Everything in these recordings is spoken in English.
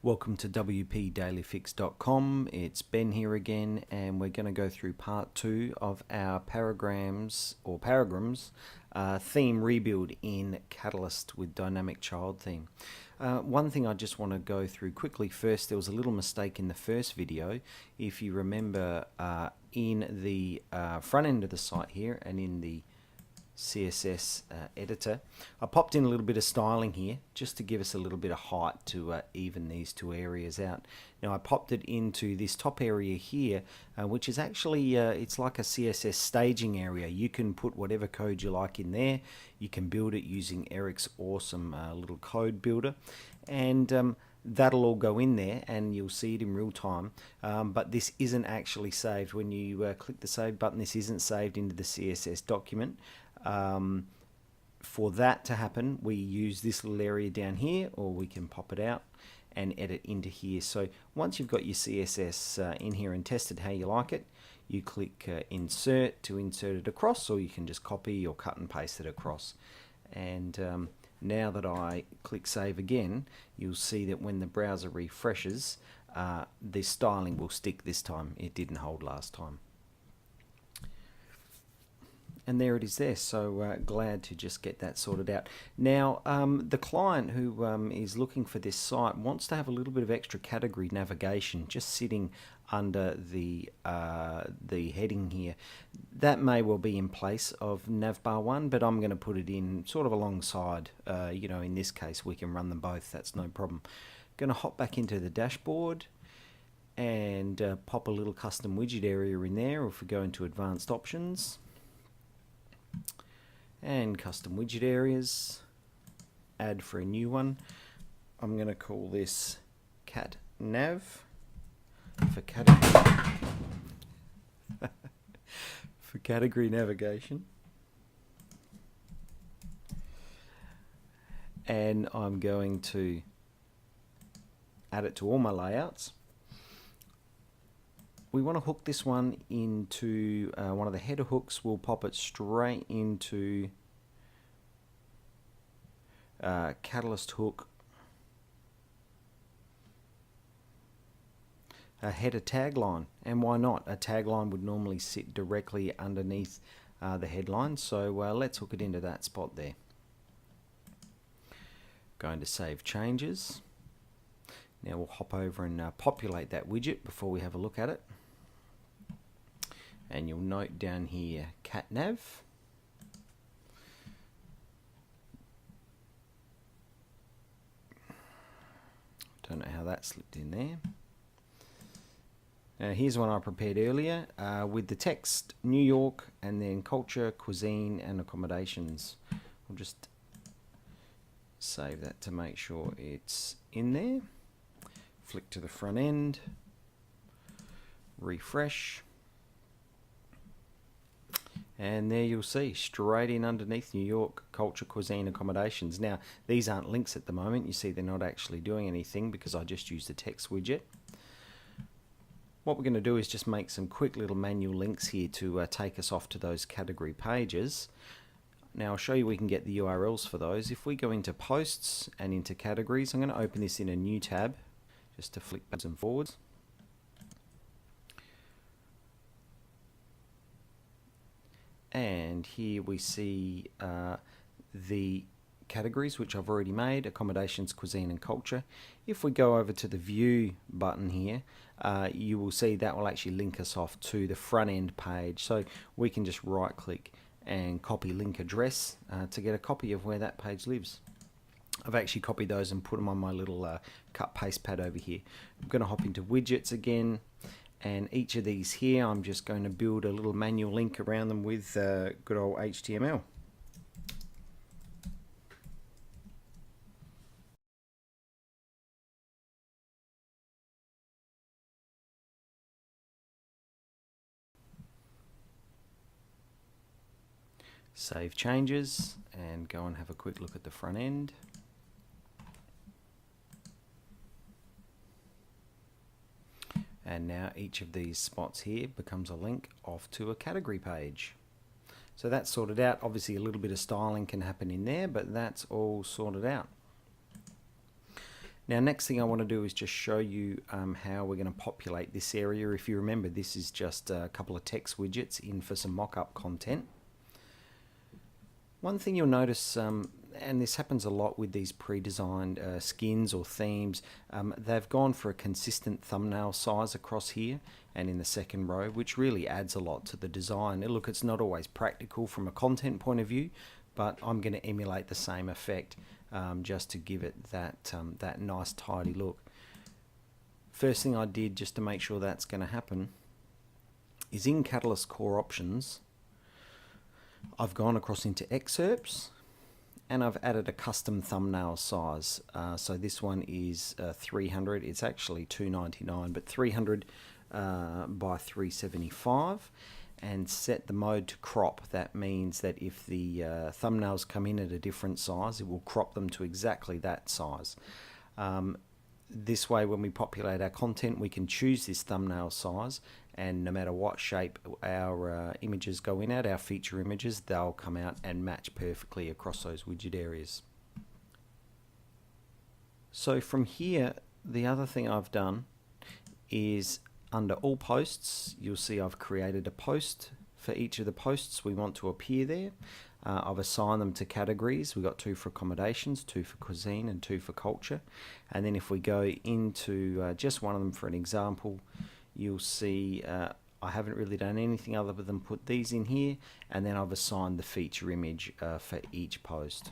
Welcome to wpdailyfix.com. It's Ben here again, and we're going to go through part 2 of our paragrams theme rebuild in Catalyst with Dynamik child theme. One thing I just want to go through quickly first, there was a little mistake in the first video. If you remember, in the front end of the site here and in the CSS editor, I popped in a little bit of styling here just to give us a little bit of height to even these two areas out. Now I popped it into this top area here, which is actually it's like a CSS staging area. You can put whatever code you like in there. You can build it using Eric's awesome little code builder, and that'll all go in there and you'll see it in real time, but this isn't actually saved. When you click the save button, this isn't saved into the CSS document. For that to happen, we use this little area down here, or we can pop it out and edit into here. So once you've got your CSS in here and tested how you like it, you click insert to insert it across, or you can just copy or cut and paste it across. And now that I click save again, you'll see that when the browser refreshes, the styling will stick this time. It didn't hold last time. And there it is there, so glad to just get that sorted out. Now, the client who is looking for this site wants to have a little bit of extra category navigation just sitting under the heading here. That may well be in place of navbar 1, but I'm going to put it in sort of alongside. You know, in this case, we can run them both, that's no problem. Going to hop back into the dashboard and pop a little custom widget area in there, or if we go into advanced options, and custom widget areas, add for a new one. I'm going to call this cat nav for category for category navigation, and I'm going to add it to all my layouts. We want to hook this one into one of the header hooks. We'll pop it straight into Catalyst hook, a header tagline. And why not? A tagline would normally sit directly underneath the headline, so let's hook it into that spot there. Going to save changes. Now we'll hop over and populate that widget before we have a look at it. And you'll note down here cat nav. Don't know how that slipped in there. Now here's one I prepared earlier with the text New York and then culture, cuisine and accommodations. I'll just save that to make sure it's in there. Flick to the front end, refresh, and there you'll see straight in underneath New York, culture, cuisine, accommodations. Now these aren't links at the moment. You see they're not actually doing anything because I just used the text widget. What we're going to do is just make some quick little manual links here to take us off to those category pages. Now I'll show you we can get the URLs for those. If we go into posts and into categories, I'm going to open this in a new tab just to flick backwards and forwards. And here we see the categories which I've already made: accommodations, cuisine and culture. If we go over to the view button here, you will see that will actually link us off to the front end page. So we can just right click and copy link address to get a copy of where that page lives. I've actually copied those and put them on my little cut paste pad over here. I'm going to hop into widgets again, and each of these here I'm just going to build a little manual link around them with good old HTML. Save changes and go and have a quick look at the front end. And now each of these spots here becomes a link off to a category page. So that's sorted out. Obviously a little bit of styling can happen in there, but that's all sorted out. Now, next thing I want to do is just show you how we're going to populate this area. If you remember, this is just a couple of text widgets in for some mock-up content. One thing you'll notice, and this happens a lot with these pre-designed skins or themes, they've gone for a consistent thumbnail size across here and in the second row, which really adds a lot to the design. Look, it's not always practical from a content point of view, but I'm going to emulate the same effect just to give it that nice tidy look. First thing I did just to make sure that's going to happen is in Catalyst Core Options, I've gone across into excerpts and I've added a custom thumbnail size. So this one is 300, it's actually 299, but 300 by 375, and set the mode to crop. That means that if the thumbnails come in at a different size, it will crop them to exactly that size. This way, when we populate our content, we can choose this thumbnail size, and no matter what shape our images go in at, our feature images, they'll come out and match perfectly across those widget areas. So from here, the other thing I've done is under all posts, you'll see I've created a post for each of the posts we want to appear there. I've assigned them to categories. We've got 2 for accommodations, 2 for cuisine, and 2 for culture. And then if we go into just one of them for an example, you'll see I haven't really done anything other than put these in here, and then I've assigned the feature image for each post.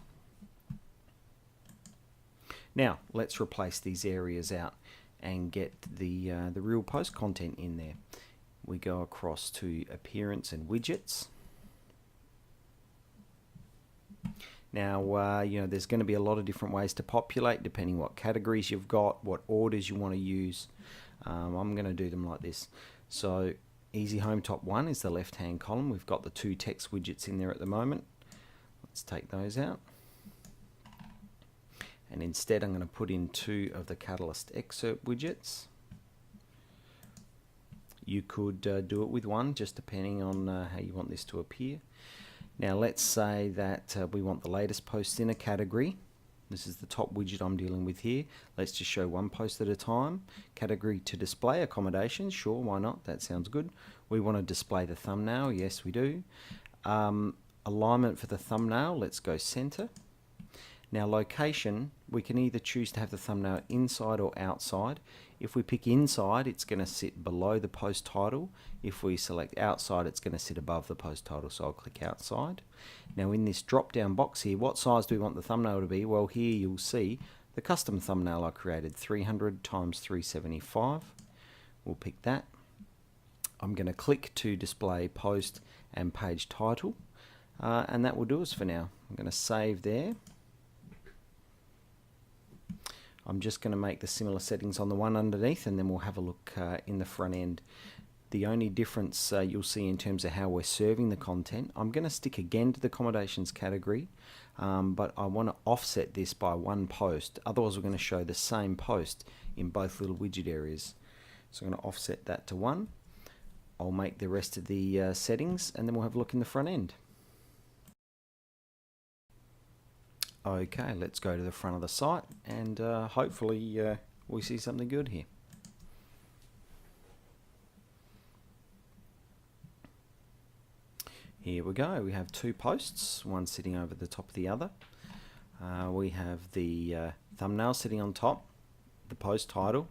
Now let's replace these areas out and get the real post content in there. We go across to appearance and widgets. Now, you know, there's going to be a lot of different ways to populate depending what categories you've got, what orders you want to use. I'm going to do them like this. So, Easy Home Top 1 is the left-hand column. We've got the 2 text widgets in there at the moment. Let's take those out. And instead, I'm going to put in 2 of the Catalyst excerpt widgets. You could do it with 1, just depending on how you want this to appear. Now let's say that we want the latest post in a category. This is the top widget I'm dealing with here. Let's just show one post at a time. Category to display accommodations, sure, why not? That sounds good. We want to display the thumbnail, yes we do. Alignment for the thumbnail, let's go center. Now location, we can either choose to have the thumbnail inside or outside. If we pick inside, it's going to sit below the post title. If we select outside, it's going to sit above the post title, so I'll click outside. Now in this drop down box here, what size do we want the thumbnail to be? Well, here you'll see the custom thumbnail I created, 300 times 375. We'll pick that. I'm going to click to display post and page title, and that will do us for now. I'm going to save there. I'm just going to make the similar settings on the one underneath, and then we'll have a look in the front end. The only difference you'll see in terms of how we're serving the content, I'm going to stick again to the accommodations category, but I want to offset this by 1 post. Otherwise we're going to show the same post in both little widget areas. So I'm going to offset that to 1. I'll make the rest of the settings, and then we'll have a look in the front end. Okay, let's go to the front of the site, and hopefully we see something good here. Here we go. We have 2 posts, one sitting over the top of the other. We have the thumbnail sitting on top, the post title.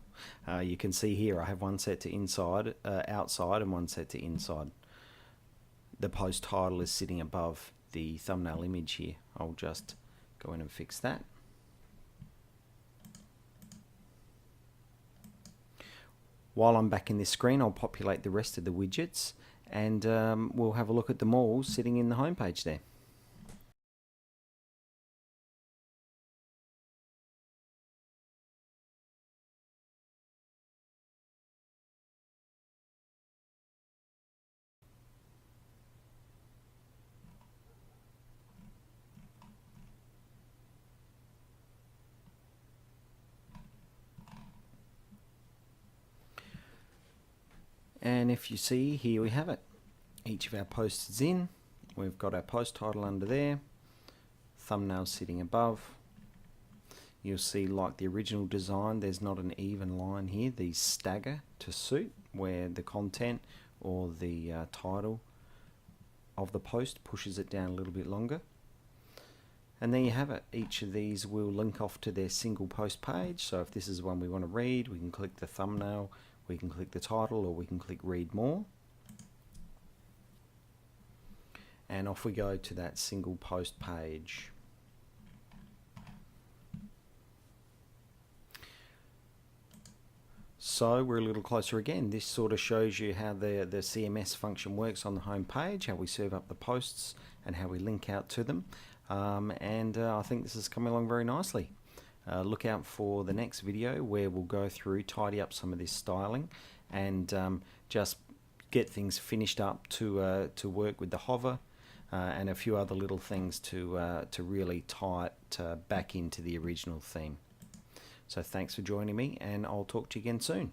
You can see here I have one set to inside, outside, and one set to inside. The post title is sitting above the thumbnail image here. I'll just go in and fix that. While I'm back in this screen, I'll populate the rest of the widgets, and we'll have a look at them all sitting in the home page there. And if you see, here we have it. Each of our posts is in. We've got our post title under there, thumbnail sitting above. you'll see, like the original design, there's not an even line here. These stagger to suit where the content or the title of the post pushes it down a little bit longer. And there you have it. Each of these will link off to their single post page. So if this is one we want to read, we can click the thumbnail, we can click the title, or we can click read more. And off we go to that single post page. So we're a little closer again. This sort of shows you how the CMS function works on the home page, how we serve up the posts and how we link out to them. I think this is coming along very nicely. Look out for the next video where we'll go through, tidy up some of this styling, and just get things finished up to work with the hover and a few other little things to really tie it back into the original theme. So thanks for joining me, and I'll talk to you again soon.